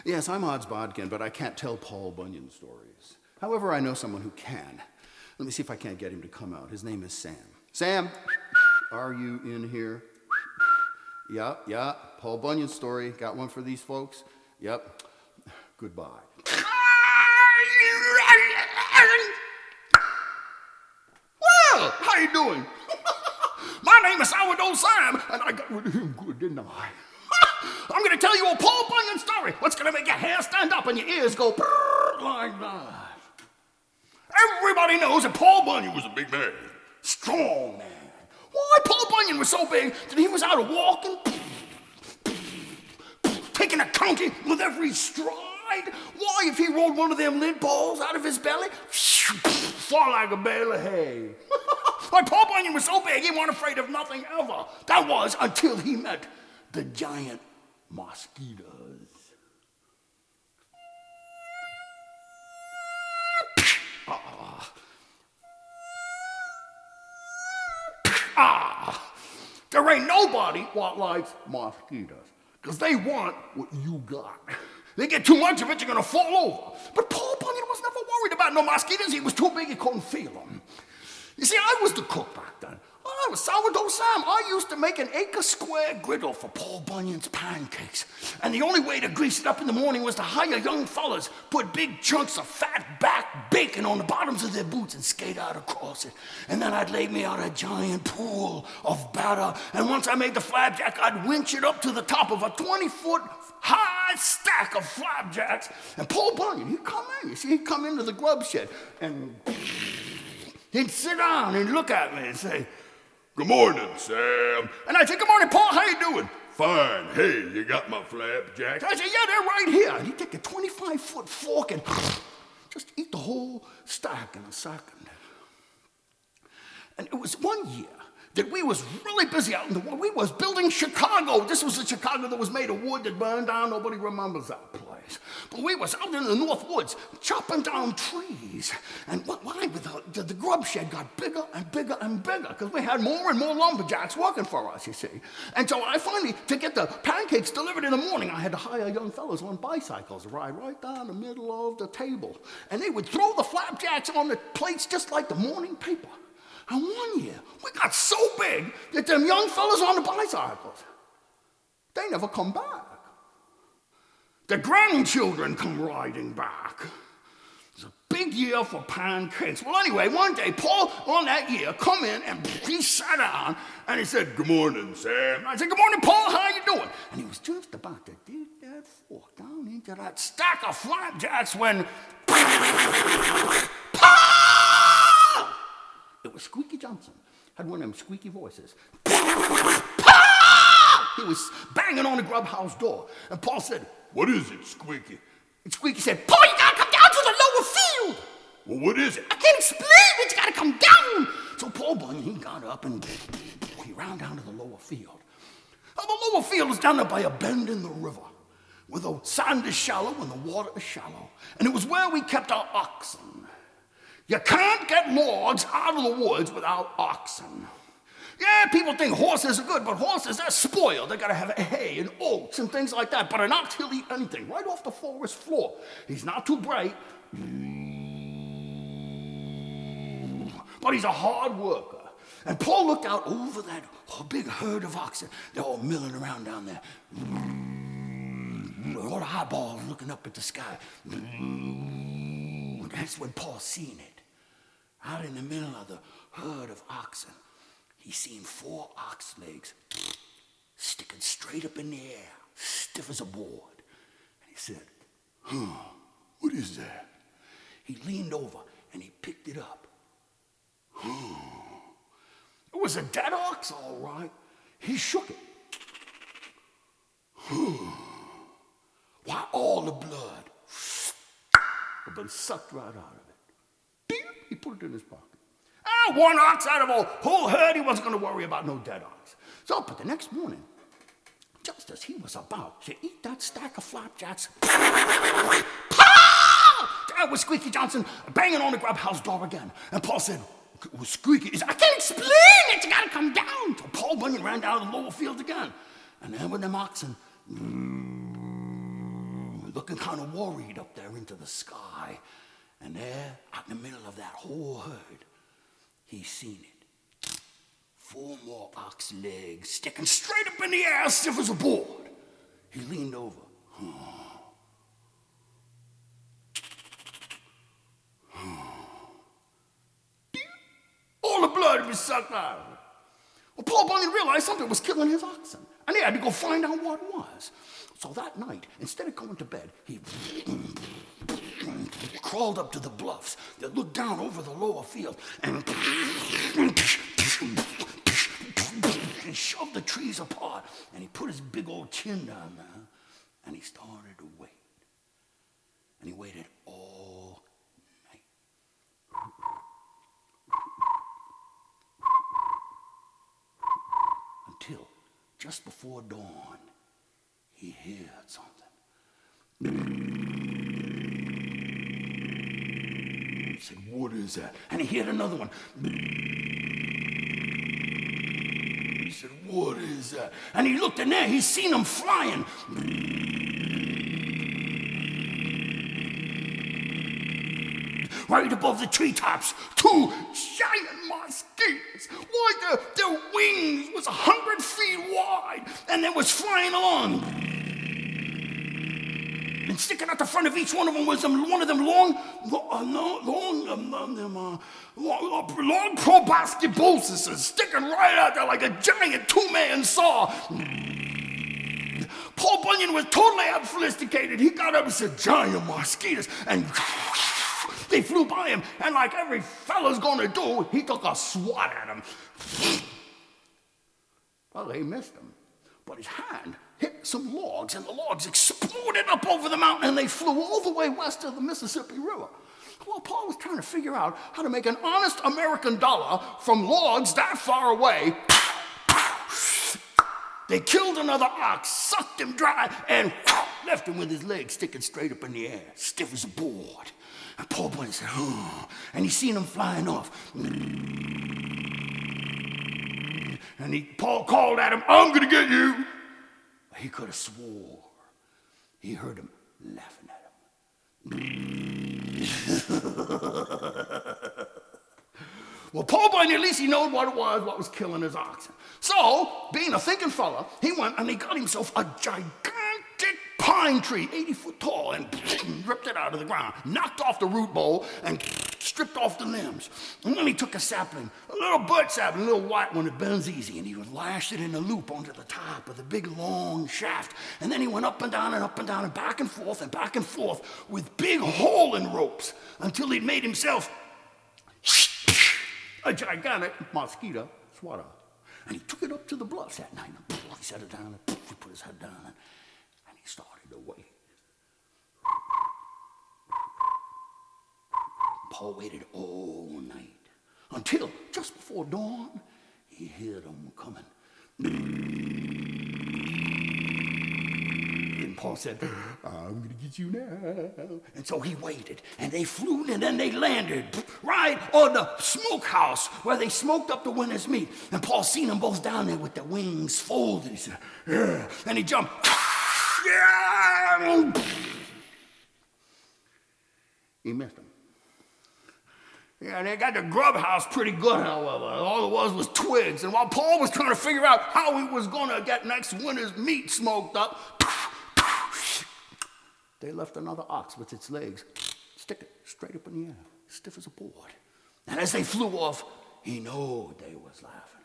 Yes, I'm Odds Bodkin, but I can't tell Paul Bunyan stories. However, I know someone who can. Let me see if I can't get him to come out. His name is Sam. Sam, are you in here? Yeah, Paul Bunyan story. Got one for these folks? Yep. Goodbye. Well, how you doing? My name is Sourdough Sam, and I got rid of him good, didn't I? I'm going to tell you a Paul Bunyan story. What's going to make your hair stand up and your ears go like that? Everybody knows that Paul Bunyan was a big man, strong man. Why, Paul Bunyan was so big that he was out walking, taking a county with every stride. Why, if he rolled one of them lint balls out of his belly, fall like a bale of hay. Why, Paul Bunyan was so big he wasn't afraid of nothing ever. That was until he met the giant mosquitoes. There ain't nobody what likes mosquitoes, because they want what you got. They get too much of it, you're gonna fall over. But Paul Bunyan was never worried about no mosquitoes. He was too big, he couldn't feel them. You see, I was the cook back then. I was Sourdough Sam. I used to make an acre-square griddle for Paul Bunyan's pancakes. And the only way to grease it up in the morning was to hire young fellas, put big chunks of fat back bacon on the bottoms of their boots and skate out across it. And then I'd lay me out a giant pool of batter. And once I made the flapjack, I'd winch it up to the top of a 20-foot high stack of flapjacks. And Paul Bunyan, he'd come in. You see, he'd come into the grub shed and he'd sit down and look at me and say, "Good morning, Sam." And I'd say, "Good morning, Paul, how you doing?" "Fine. Hey, you got my flapjacks?" I say, "Yeah, they're right here." And he'd take a 25-foot fork and just eat the whole stack in a second. And it was one year that we was really busy out in the world. We was building Chicago. This was the Chicago that was made of wood that burned down. Nobody remembers that place. But we was out in the North Woods chopping down trees. And why? The grub shed got bigger and bigger and bigger because we had more and more lumberjacks working for us, you see. And so I finally, to get the pancakes delivered in the morning, I had to hire young fellows on bicycles to ride right down the middle of the table. And they would throw the flapjacks on the plates just like the morning paper. And one year, we got so big that them young fellas on the bicycles, they never come back. The grandchildren come riding back. It's a big year for pancakes. Well, anyway, one day, Paul, on that year, come in and he sat down and he said, "Good morning, Sam." I said, "Good morning, Paul, how you doing?" And he was just about to dig that fork down into that stack of flapjacks when it was Squeaky Johnson. Had one of them squeaky voices. He was banging on the grub house door. And Paul said, "What is it, Squeaky?" And Squeaky said, "Paul, you gotta come down to the lower field." "Well, what is it?" "I can't explain it, you gotta come down." So Paul Bunyan, he got up and he ran down to the lower field. Now, the lower field is down there by a bend in the river, where the sand is shallow and the water is shallow. And it was where we kept our oxen. You can't get logs out of the woods without oxen. Yeah, people think horses are good, but horses, they're spoiled. They gotta have hay and oats and things like that. But an ox, he'll eat anything, right off the forest floor. He's not too bright, but he's a hard worker. And Paul looked out over that big herd of oxen. They're all milling around down there. All the eyeballs looking up at the sky. That's when Paul seen it. Out in the middle of the herd of oxen, he seen 4 ox legs sticking straight up in the air, stiff as a board. And he said, "What is that?" He leaned over and he picked it up. It was a dead ox, all right. He shook it. Why, all the blood had been sucked right out of it. He put it in his pocket. One ox out of a whole herd, he wasn't going to worry about no dead ox. So, but the next morning, just as he was about to eat that stack of flapjacks, there was Squeaky Johnson banging on the grub house door again. And Paul said, "Well, Squeaky, I can't explain it, you got to come down." So Paul Bunyan ran down to the lower field again. And there were them oxen, looking kind of worried up there into the sky. And there, out in the middle of that whole herd, he seen it. 4 more ox legs sticking straight up in the air, stiff as a board. He leaned over. All the blood had been sucked out of it. Well, Paul Bunyan realized something was killing his oxen, and he had to go find out what it was. So that night, instead of going to bed, he crawled up to the bluffs that looked down over the lower field and shoved the trees apart, and he put his big old chin down there, and he started to wait. And he waited all night. Until just before dawn, he heard something. He said, "What is that?" And he heard another one. He said, "What is that?" And he looked in there, he seen them flying. Right above the treetops, 2 giant mosquitoes. Why, their wings was 100 feet wide, and they was flying along. And sticking out the front of each one of them was one of them long proboscidebuses sticking right out there like a giant 2-man saw. Paul Bunyan was totally obfuscated. He got up and said, "Giant mosquitoes," and they flew by him, and like every fella's gonna do, he took a swat at him. Well, they missed him, but his hand hit some logs, and the logs exploded up over the mountain, and they flew all the way west of the Mississippi River. Well, Paul was trying to figure out how to make an honest American dollar from logs that far away. They killed another ox, sucked him dry, and left him with his legs sticking straight up in the air, stiff as a board. And Paul Bunyan said, "Oh," and he seen him flying off. And Paul called at him, "I'm gonna get you." He could have swore he heard him laughing at him. Well, Paul Bunyan, at least he knew what it was, what was killing his oxen. So, being a thinking fella, he went and he got himself a gigantic pine tree, 80 foot tall, and ripped it out of the ground, knocked off the root bowl, and stripped off the limbs. And then he took a sapling, a little birch sapling, a little white one that bends easy, and he would lash it in a loop onto the top of the big long shaft. And then he went up and down and up and down and back and forth with big hole-in ropes until he'd made himself a gigantic mosquito swatter. And he took it up to the bluffs that night. And he set it down, and he put his head down, and he started to wait. Paul waited all night until just before dawn, he heard them coming. And Paul said, "I'm going to get you now." And so he waited, and they flew, and then they landed right on the smokehouse where they smoked up the winter's meat. And Paul seen them both down there with their wings folded. He said, "Yeah." And he jumped. Yeah. He missed them. Yeah, they got the grub house pretty good, however. All it was twigs. And while Paul was trying to figure out how he was going to get next winter's meat smoked up, they left another ox with its legs sticking straight up in the air, stiff as a board. And as they flew off, he knew they was laughing.